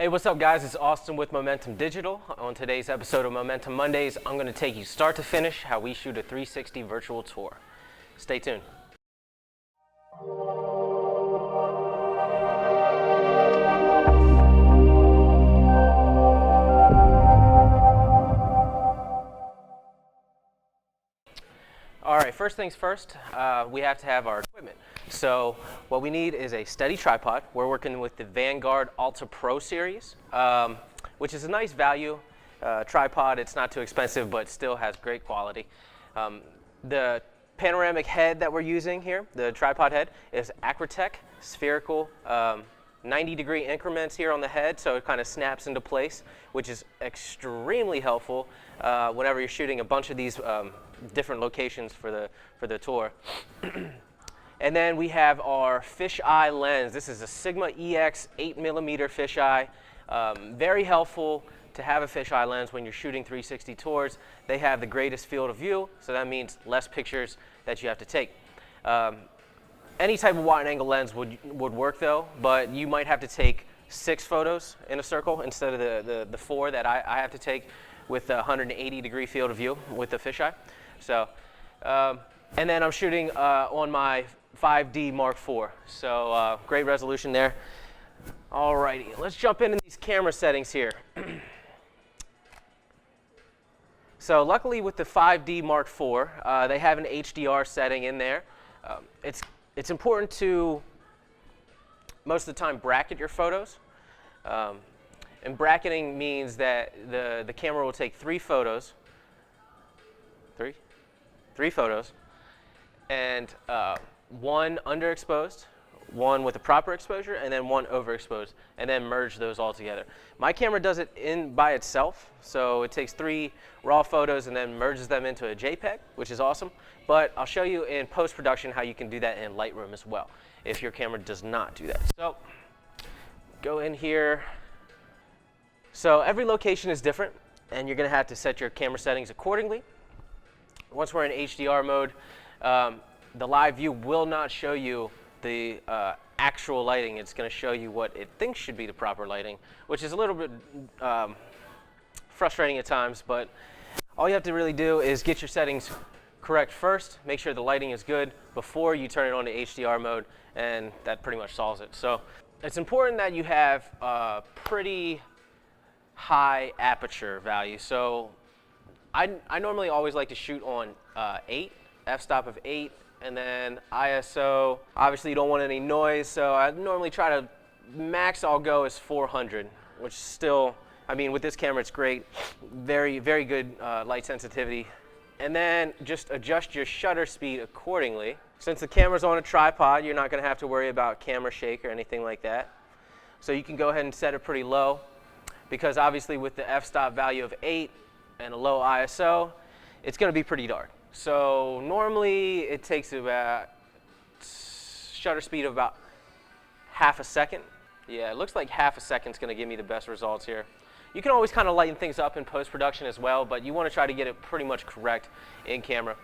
Hey, what's up guys? It's Austin with Momentum Digital. On today's episode of Momentum Mondays, I'm going to take you start to finish how we shoot a 360 virtual tour. Stay tuned. All right, first things first, we have to have our equipment. So what we need is a steady tripod. We're working with the Vanguard Ultra Pro series, which is a nice value tripod. It's not too expensive, but still has great quality. The panoramic head that we're using here, the tripod head, is Acrotech spherical, 90-degree increments here on the head, so it kind of snaps into place, which is extremely helpful whenever you're shooting a bunch of these different locations for the tour. And then we have our fisheye lens. This is a Sigma EX 8mm fisheye. Very helpful to have a fisheye lens when you're shooting 360 tours. They have the greatest field of view, so that means less pictures that you have to take. Any type of wide angle lens would work though, but you might have to take 6 photos in a circle instead of the 4 that I have to take with the 180-degree field of view with the fisheye. So, and then I'm shooting on my 5D Mark IV, so great resolution there. Alrighty, let's jump into these camera settings here. So luckily with the 5D Mark IV, they have an HDR setting in there. It's important to, most of the time, bracket your photos. And bracketing means that the camera will take 3 photos, three photos, and 1 underexposed, 1 with a proper exposure, and then 1 overexposed, and then merge those all together. My camera does it by itself, so it takes 3 raw photos and then merges them into a JPEG, which is awesome. But I'll show you in post-production how you can do that in Lightroom as well, if your camera does not do that. So go in here. So every location is different, and you're going to have to set your camera settings accordingly. Once we're in HDR mode, the live view will not show you the actual lighting. It's going to show you what it thinks should be the proper lighting, which is a little bit frustrating at times, but all you have to really do is get your settings correct first, make sure the lighting is good before you turn it on to HDR mode, and that pretty much solves it. So it's important that you have a pretty high aperture value. So I normally always like to shoot on 8, f-stop of 8, and then ISO. Obviously you don't want any noise, so I normally try to, max I'll go is 400, which still, I mean, with this camera it's great. Very, very good light sensitivity. And then just adjust your shutter speed accordingly. Since the camera's on a tripod, you're not gonna have to worry about camera shake or anything like that. So you can go ahead and set it pretty low, because obviously with the f-stop value of 8 and a low ISO, it's going to be pretty dark. So normally it takes about shutter speed of about half a second. Yeah, it looks like half a second is going to give me the best results here. You can always kind of lighten things up in post-production as well, but you want to try to get it pretty much correct in camera.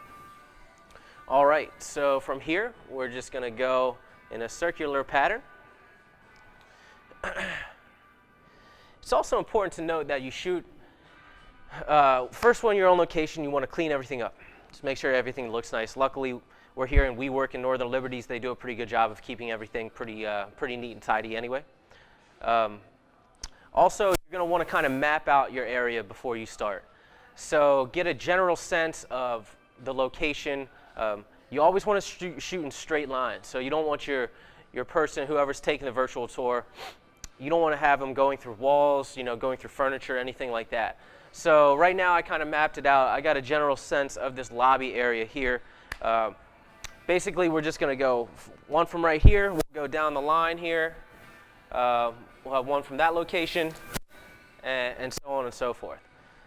All right, so from here, we're just going to go in a circular pattern. It's also important to note that you shoot, first when you're on location, you want to clean everything up. Just make sure everything looks nice. Luckily, we're here and we work in Northern Liberties. They do a pretty good job of keeping everything pretty neat and tidy anyway. Also, you're going to want to kind of map out your area before you start. So get a general sense of the location. You always want to shoot in straight lines. So you don't want your person, whoever's taking the virtual tour, you don't want to have them going through walls, going through furniture, anything like that. So right now I kind of mapped it out. I got a general sense of this lobby area here. Basically, we're just going to go 1 from right here. We'll go down the line here. We'll have 1 from that location, and so on and so forth.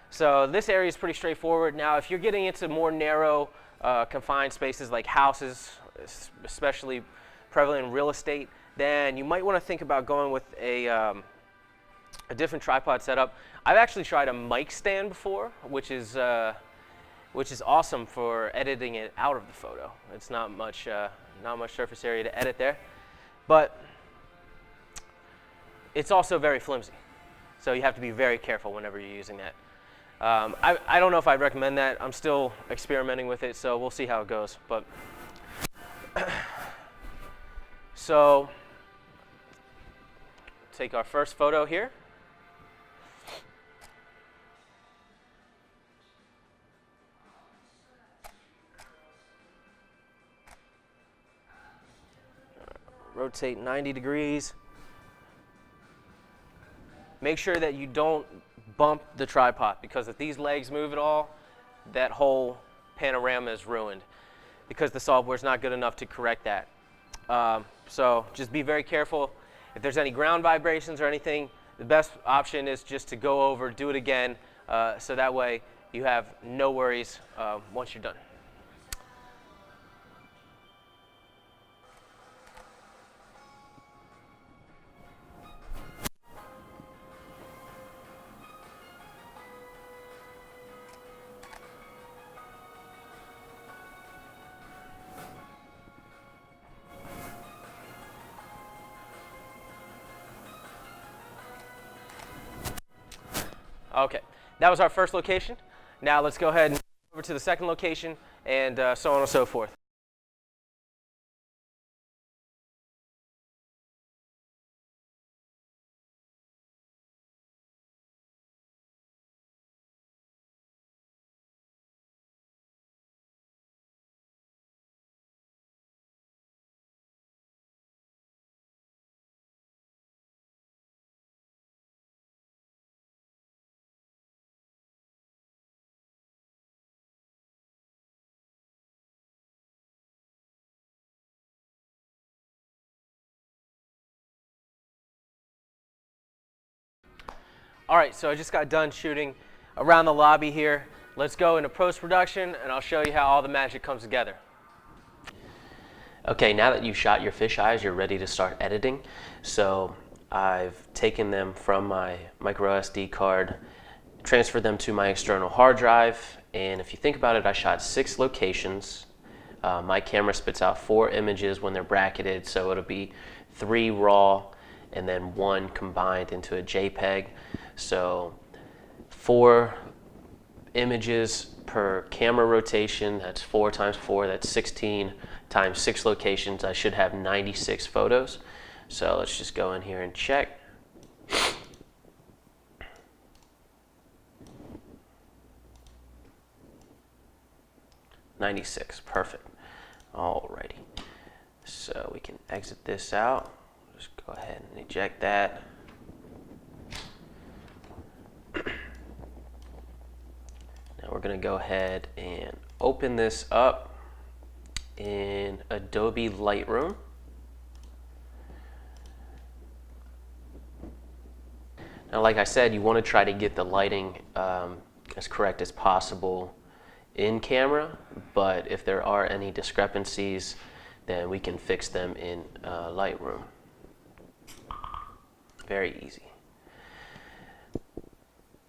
So this area is pretty straightforward. Now, if you're getting into more narrow, confined spaces like houses, especially prevalent in real estate, then you might want to think about going with a different tripod setup. I've actually tried a mic stand before, which is awesome for editing it out of the photo. It's not much surface area to edit there, but it's also very flimsy. So you have to be very careful whenever you're using that. I don't know if I'd recommend that. I'm still experimenting with it, so we'll see how it goes. But so take our first photo here. Rotate 90 degrees. Make sure that you don't bump the tripod, because if these legs move at all, that whole panorama is ruined, because the software is not good enough to correct that. So just be very careful. If there's any ground vibrations or anything, the best option is just to go over, do it again, so that way you have no worries once you're done. Okay, that was our first location. Now let's go ahead and go over to the second location, and so on and so forth. All right, so I just got done shooting around the lobby here. Let's go into post-production, and I'll show you how all the magic comes together. Okay, now that you've shot your fisheyes, you're ready to start editing. So I've taken them from my micro SD card, transferred them to my external hard drive, and if you think about it, I shot 6 locations. My camera spits out 4 images when they're bracketed, so it'll be 3 raw and then 1 combined into a JPEG. So 4 images per camera rotation, that's 4 times 4, that's 16 times 6 locations. I should have 96 photos. So let's just go in here and check. '96, perfect. Alrighty, so we can exit this out. Just go ahead and eject that. Now we're going to go ahead and open this up in Adobe Lightroom. Now, like I said, you want to try to get the lighting as correct as possible in camera, but if there are any discrepancies, then we can fix them in Lightroom. Very easy.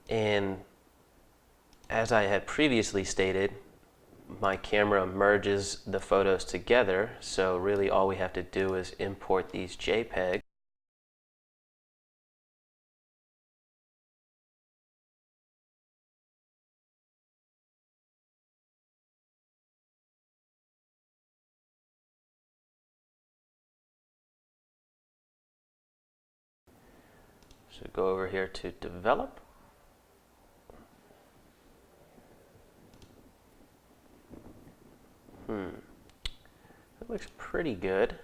And as I had previously stated, my camera merges the photos together, so really all we have to do is import these JPEGs. So go over here to develop. That looks pretty good.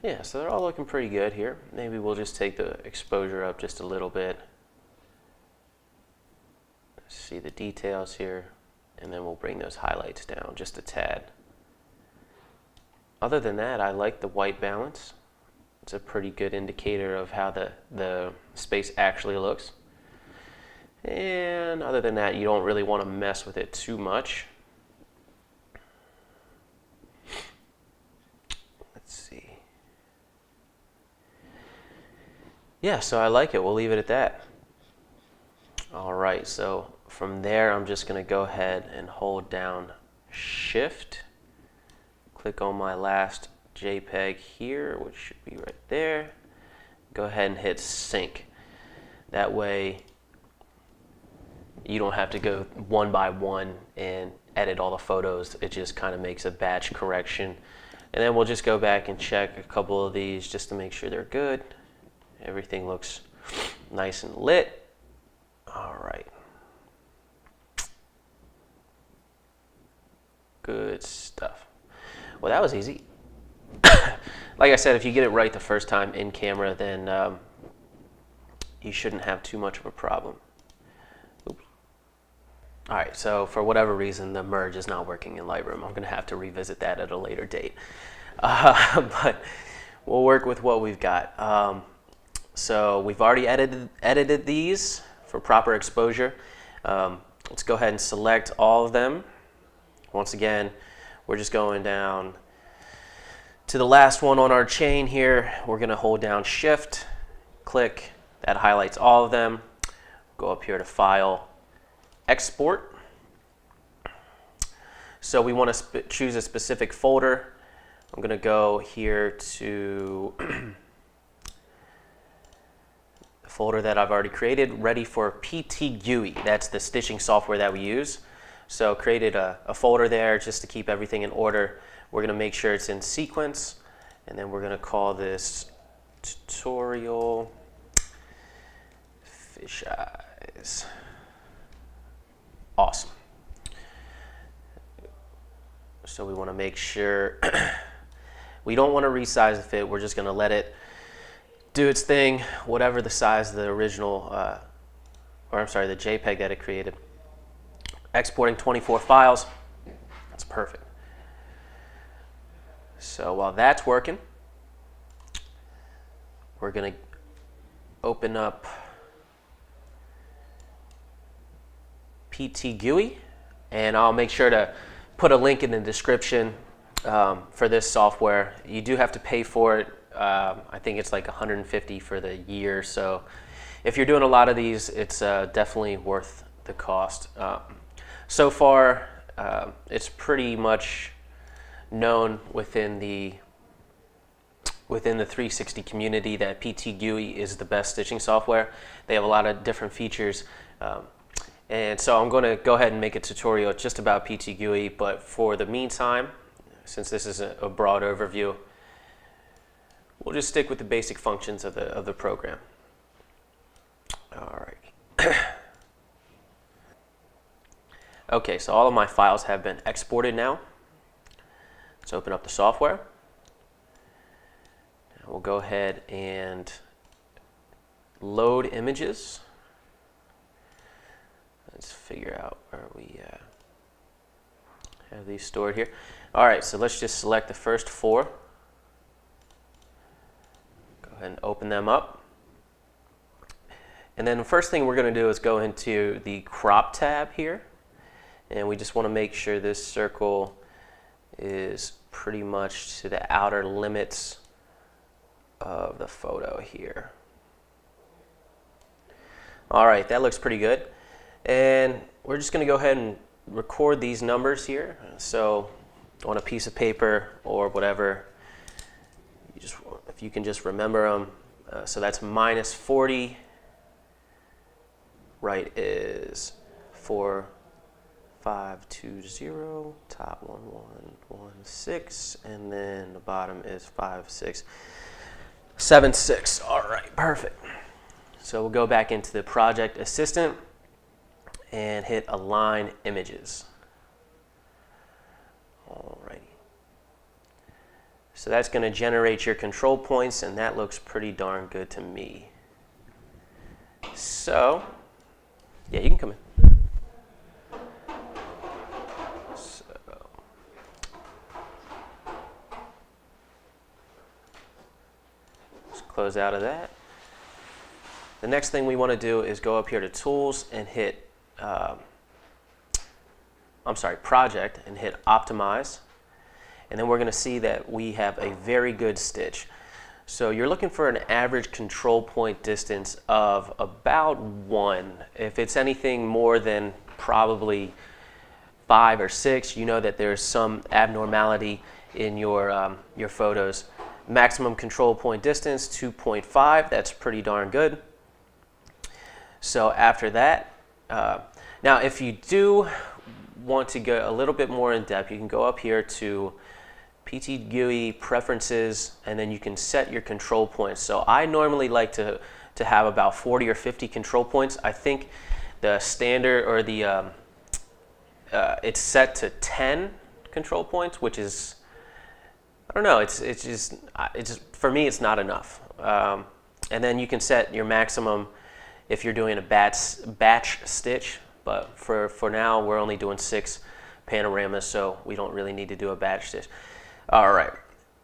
Yeah, so they're all looking pretty good here. Maybe we'll just take the exposure up just a little bit. See the details here, and then we'll bring those highlights down just a tad. Other than that, I like the white balance. It's a pretty good indicator of how the space actually looks. And other than that, you don't really want to mess with it too much. Let's see. Yeah, so I like it. We'll leave it at that. All right, so from there, I'm just going to go ahead and hold down Shift, click on my last JPEG here, which should be right there. Go ahead and hit sync. That way you don't have to go one by one and edit all the photos. It just kind of makes a batch correction. And then we'll just go back and check a couple of these just to make sure they're good. Everything looks nice and lit. All right. Good stuff. Well, that was easy. Like I said, if you get it right the first time in camera, then you shouldn't have too much of a problem. Oops. All right, so for whatever reason, the merge is not working in Lightroom. I'm going to have to revisit that at a later date. But we'll work with what we've got. So we've already edited these for proper exposure. Let's go ahead and select all of them. Once again, we're just going down to the last one on our chain here. We're going to hold down Shift, click. That highlights all of them. Go up here to File, Export. So we want to choose a specific folder. I'm going to go here to the folder that I've already created, ready for PTGui. That's the stitching software that we use. So created a folder there just to keep everything in order. We're going to make sure it's in sequence, and then we're going to call this tutorial fish eyes. Awesome. So we want to make sure we don't want to resize the fit. We're just going to let it do its thing, whatever the size of the original, or I'm sorry, the JPEG that it created. Exporting 24 files. That's perfect. So while that's working, we're going to open up PTGui, and I'll make sure to put a link in the description for this software. You do have to pay for it. I think it's like $150 for the year. So if you're doing a lot of these, it's definitely worth the cost. So far, it's pretty much known within the 360 community that PTGui is the best stitching software. They have a lot of different features. And so I'm going to go ahead and make a tutorial just about PTGui, but for the meantime, since this is a broad overview, we'll just stick with the basic functions of the program. All right. Okay, so all of my files have been exported now. Let's open up the software. Now we'll go ahead and load images. Let's figure out where we have these stored here. All right, so let's just select the first 4. Go ahead and open them up. And then the first thing we're going to do is go into the crop tab here. And we just want to make sure this circle is pretty much to the outer limits of the photo here. All right, that looks pretty good. And we're just going to go ahead and record these numbers here. So on a piece of paper or whatever, if you can just remember them. So that's -40. Right is 4520, top 1116, and then the bottom is 5676. All right, perfect. So we'll go back into the project assistant and hit align images. Alrighty. So that's going to generate your control points, and that looks pretty darn good to me. So, yeah, you can come in. So, let's close out of that. The next thing we want to do is go up here to Tools and hit Project, and hit Optimize. And then we're going to see that we have a very good stitch. So you're looking for an average control point distance of about 1. If it's anything more than probably 5 or 6, you know that there's some abnormality in your photos. Maximum control point distance, 2.5. That's pretty darn good. So after that, now if you do want to go a little bit more in depth, you can go up here to PTGui preferences, and then you can set your control points. So I normally like to have about 40 or 50 control points. I think the standard, or the it's set to 10 control points, which is, I don't know, it's just for me it's not enough. And then you can set your maximum if you're doing a batch stitch, but for now we're only doing 6 panoramas, so we don't really need to do a batch stitch. All right,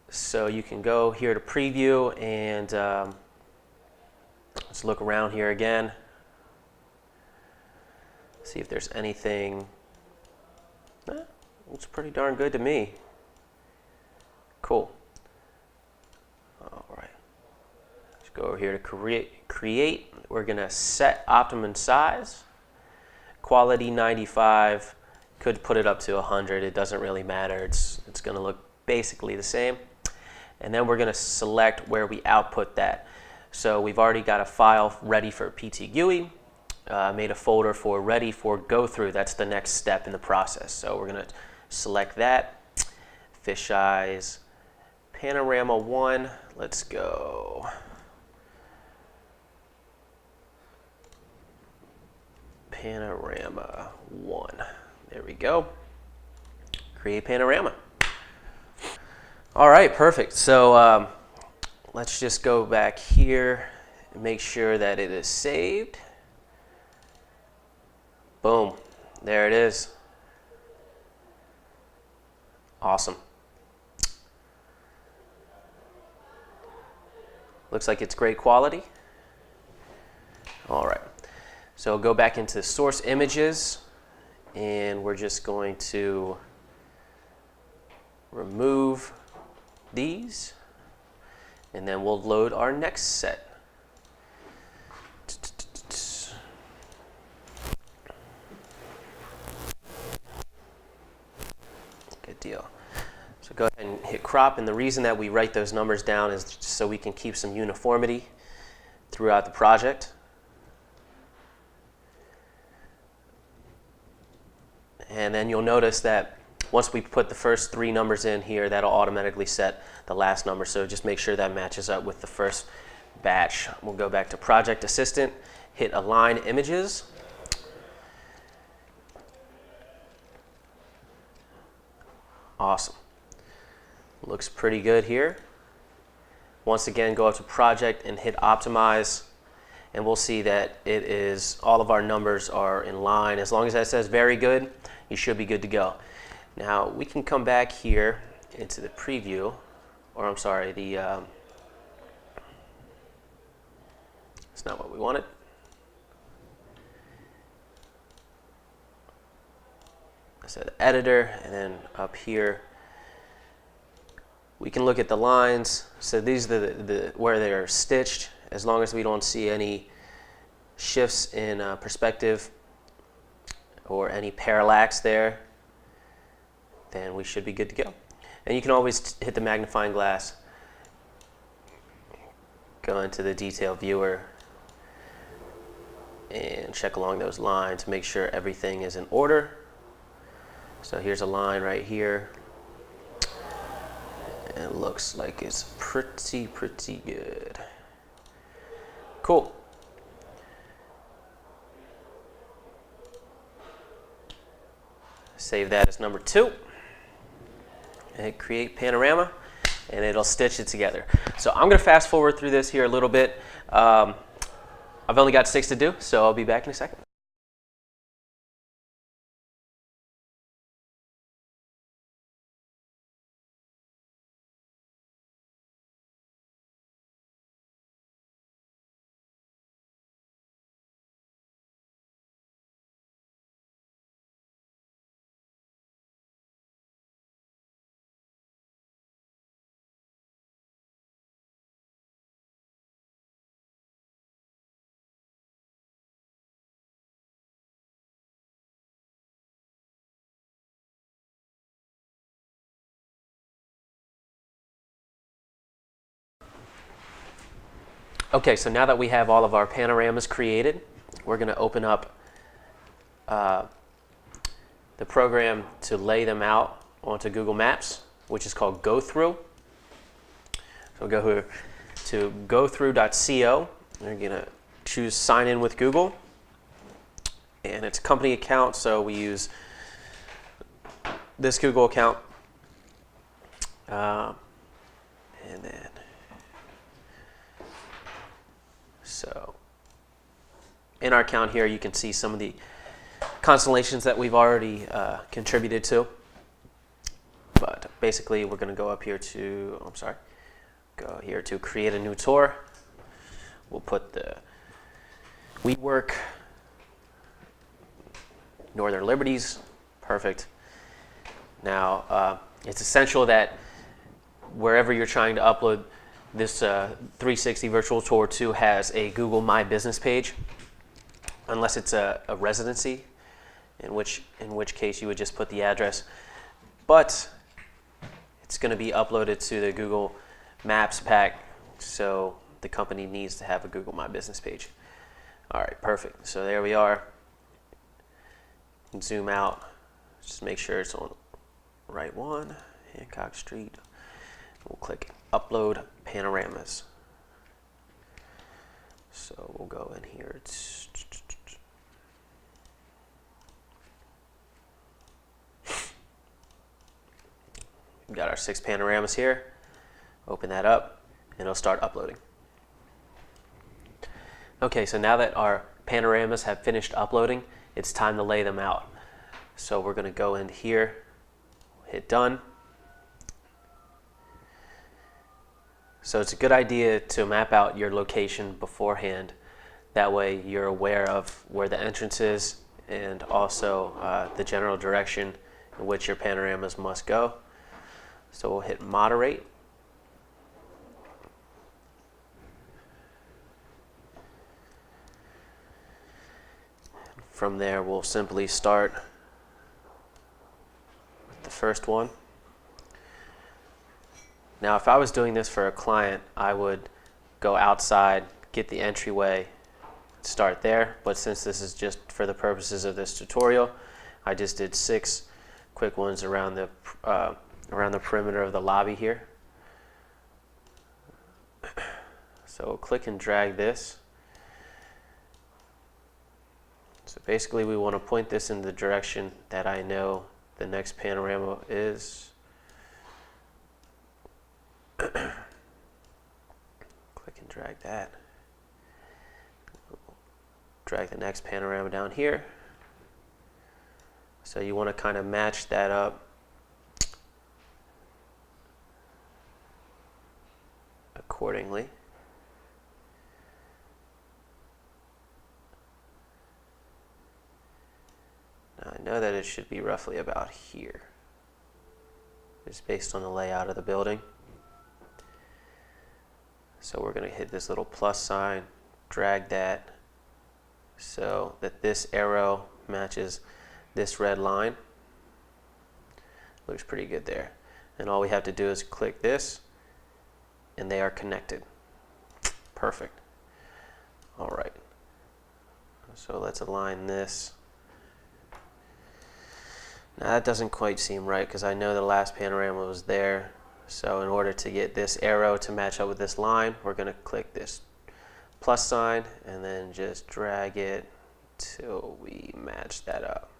so you can go here to preview, and let's look around here again, see if there's anything. Looks pretty darn good to me. Cool. All right, let's go over here to create. We're gonna set optimum size, quality 95. Could put it up to 100. It doesn't really matter. It's gonna look basically the same. And then we're gonna select where we output that. So we've already got a file ready for PTGui. Made a folder for ready for go through. That's the next step in the process. So we're gonna select that. Fisheyes, panorama 1. Let's go. Panorama 1. There we go. Create panorama. All right, perfect. So let's just go back here and make sure that it is saved. Boom, there it is. Awesome. Looks like it's great quality. All right, so go back into source images, and we're just going to remove these, and then we'll load our next set. Good deal. So go ahead and hit crop, and the reason that we write those numbers down is just so we can keep some uniformity throughout the project. And then you'll notice that once we put the first 3 numbers in here, that'll automatically set the last number. So just make sure that matches up with the first batch. We'll go back to Project Assistant, hit Align Images. Awesome. Looks pretty good here. Once again, go up to Project and hit Optimize, and we'll see that it is, all of our numbers are in line. As long as that says very good, you should be good to go. Now we can come back here into the preview, or I'm sorry, it's not what we wanted. I said editor, and then up here we can look at the lines. So these are the where they're stitched. As long as we don't see any shifts in perspective or any parallax there, then we should be good to go. And you can always hit the magnifying glass, go into the detail viewer, and check along those lines, make sure everything is in order. So here's a line right here. And it looks like it's pretty good. Cool. Save that as number 2. And hit create panorama, and it'll stitch it together. So I'm going to fast forward through this here a little bit. I've only got 6 to do, so I'll be back in a second. Okay, so now that we have all of our panoramas created, we're going to open up the program to lay them out onto Google Maps, which is called Go Through. So go here to gothrough.co. We're going to choose Sign In with Google. And it's a company account, so we use this Google account. And then, so in our account here, you can see some of the constellations that we've already contributed to. But basically, we're going to go up here to, go here to create a new tour. We'll put the We Work Northern Liberties. Perfect. Now, it's essential that wherever you're trying to upload this 360 virtual tour to has a Google My Business page, unless it's a residency, in which case you would just put the address. But it's going to be uploaded to the Google Maps pack, so the company needs to have a Google My Business page. All right, perfect. So there we are. Zoom out. Just make sure it's on the right one, Hancock Street. We'll click Upload Panoramas. So we'll go in here. We've got our 6 panoramas here. Open that up, and it'll start uploading. Okay, so now that our panoramas have finished uploading, it's time to lay them out. So we're going to go in here, hit Done. So it's a good idea to map out your location beforehand. That way you're aware of where the entrance is and also the general direction in which your panoramas must go. So we'll hit Moderate. From there, we'll simply start with the first one. Now, if I was doing this for a client, I would go outside, get the entryway, start there. But since this is just for the purposes of this tutorial, I just did 6 quick ones around the perimeter of the lobby here. So we'll click and drag this. So basically, we want to point this in the direction that I know the next panorama is. Click and drag that. Drag the next panorama down here. So you want to kind of match that up accordingly. Now I know that it should be roughly about here, just based on the layout of the building. So we're going to hit this little plus sign, drag that so that this arrow matches this red line. Looks pretty good there. And all we have to do is click this, and they are connected. Perfect. All right. So let's align this. Now that doesn't quite seem right because I know the last panorama was there. So in order to get this arrow to match up with this line, we're going to click this plus sign and then just drag it till we match that up.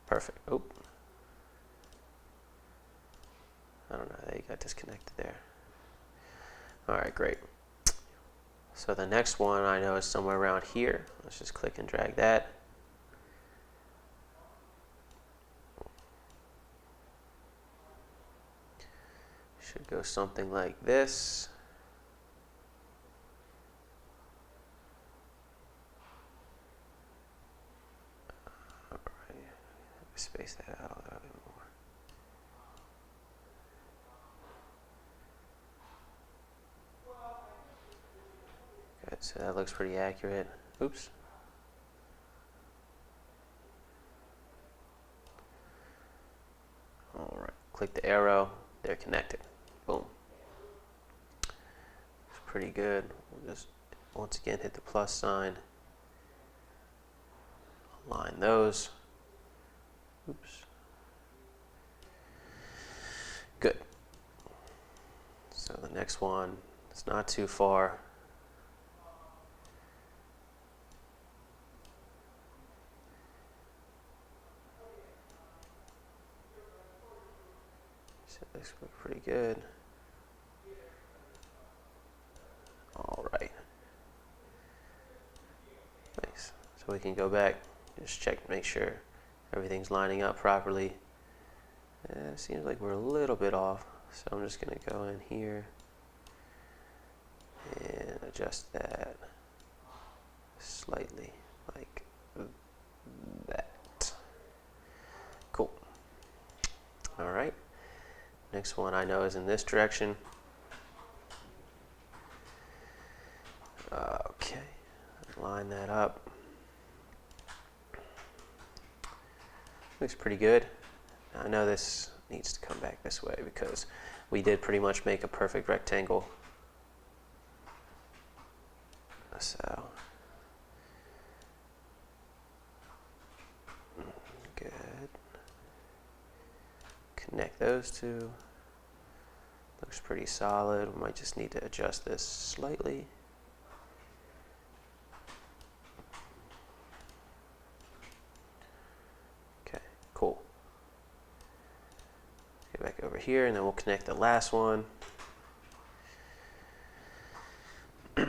Perfect. Oop. I don't know, they got disconnected there. All right, great. So the next one I know is somewhere around here. Let's just click and drag that. Should go something like this. All right, space that out a little bit more. Good, so that looks pretty accurate. Oops. All right, click the arrow, they're connected. Boom. It's pretty good. we'll just once again hit the plus sign, align those. Oops. Good. So the next one, it's not too far. So this looks pretty good. All right. Nice. So we can go back, just check, make sure everything's lining up properly. It seems like we're a little bit off, so I'm just going to go in here and adjust that slightly, like that. Cool. All right. Next one I know is in this direction. Okay, line that up. Looks pretty good. I know this needs to come back this way because we did pretty much make a perfect rectangle. So, good. Connect those two. Looks pretty solid. We might just need to adjust this slightly. Okay, cool. Get back over here and then we'll connect the last one. Now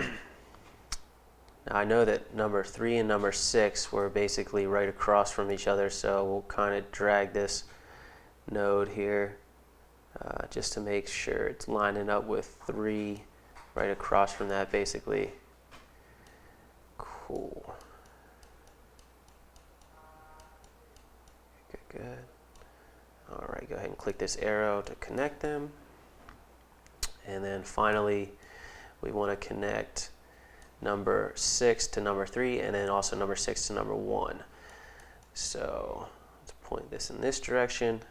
I know that number 3 and number 6 were basically right across from each other, so we'll kind of drag this node here just to make sure it's lining up with 3 right across from that basically. Cool. Good, good. All right, go ahead and click this arrow to connect them. And then finally, we want to connect number 6 to number 3, and then also number 6 to number 1. So let's point this in this direction,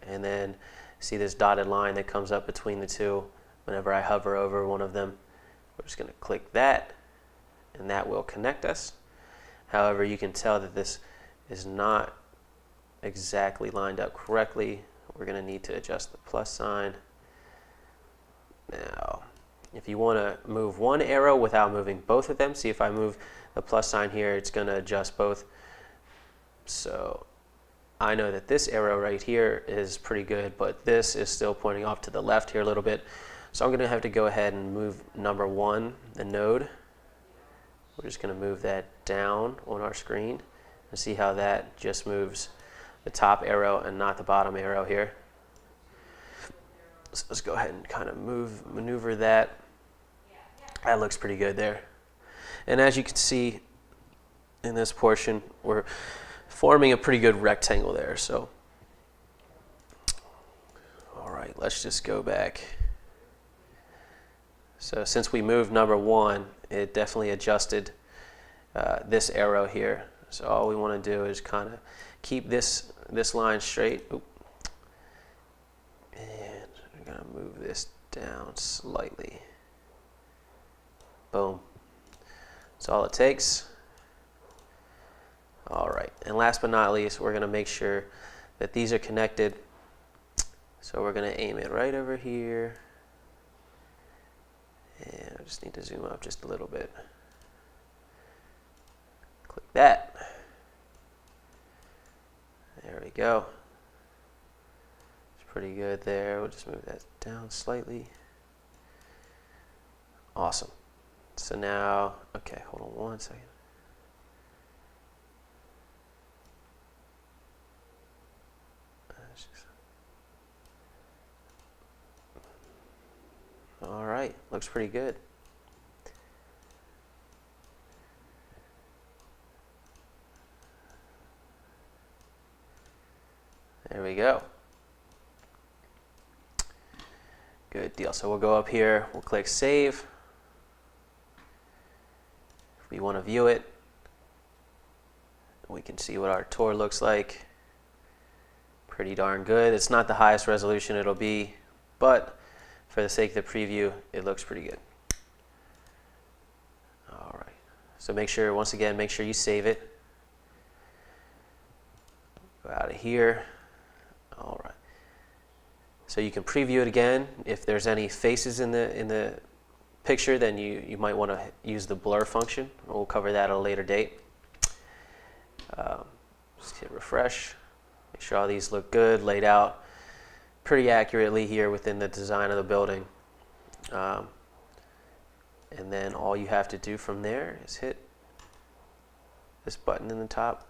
and then see this dotted line that comes up between the two. Whenever I hover over one of them, we're just going to click that, and that will connect us. However, you can tell that this is not exactly lined up correctly. We're going to need to adjust the plus sign. Now, if you want to move one arrow without moving both of them, see if I move the plus sign here, it's going to adjust both. So I know that this arrow right here is pretty good, but this is still pointing off to the left here a little bit. So I'm going to have to go ahead and move number 1, the node. We're just going to move that down on our screen and see how that just moves the top arrow and not the bottom arrow here. So let's go ahead and kind of maneuver that. That looks pretty good there. And as you can see in this portion, we're forming a pretty good rectangle there. So, all right, let's just go back. So since we moved number 1, it definitely adjusted this arrow here. So all we want to do is kind of keep this line straight. Oop. And we're going to move this down slightly. Boom. That's all it takes. All right, and last but not least, we're going to make sure that these are connected. So we're going to aim it right over here. And I just need to zoom up just a little bit. Click that. There we go. It's pretty good there. We'll just move that down slightly. Awesome. So now, okay, hold on one second. All right, looks pretty good. There we go. Good deal. So we'll go up here, we'll click Save. If we want to view it, we can see what our tour looks like. Pretty darn good. It's not the highest resolution it'll be, but for the sake of the preview, it looks pretty good. So make sure, once again, make sure you save it. Go out of here. All right. So you can preview it again. If there's any faces in the picture, then you might want to use the blur function. We'll cover that at a later date. Just hit refresh. Make sure all these look good, laid out pretty accurately here within the design of the building. And then all you have to do from there is hit this button in the top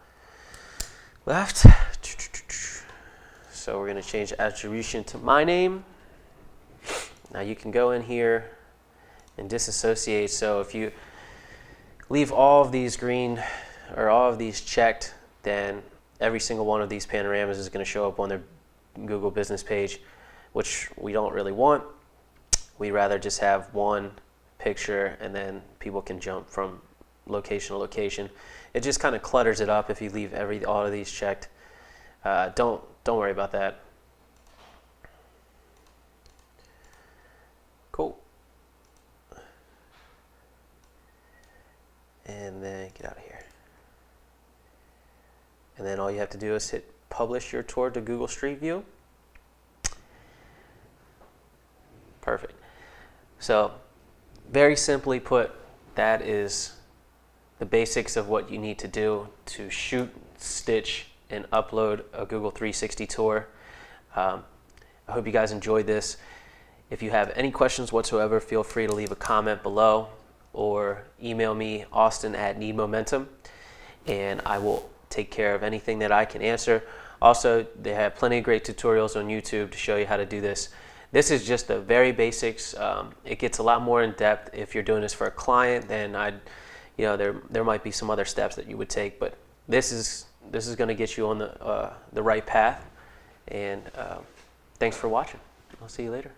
left. So we're going to change attribution to my name. Now you can go in here and disassociate. So if you leave all of these green or all of these checked, then every single one of these panoramas is going to show up on their Google business page, which we don't really want. We rather just have one picture and then people can jump from location to location. It just kind of clutters it up if you leave all of these checked. Don't worry about that. Cool. And then get out of here. And then all you have to do is hit publish your tour to Google Street View. Perfect. So very simply put, that is the basics of what you need to do to shoot, stitch, and upload a Google 360 tour. I hope you guys enjoyed this. If you have any questions whatsoever, feel free to leave a comment below or email me, austin@needmomentum, and I will take care of anything that I can answer. Also, they have plenty of great tutorials on YouTube to show you how to do this. This is just the very basics. It gets a lot more in depth if you're doing this for a client. Then there might be some other steps that you would take, but this is going to get you on the right path. And thanks for watching. I'll see you later.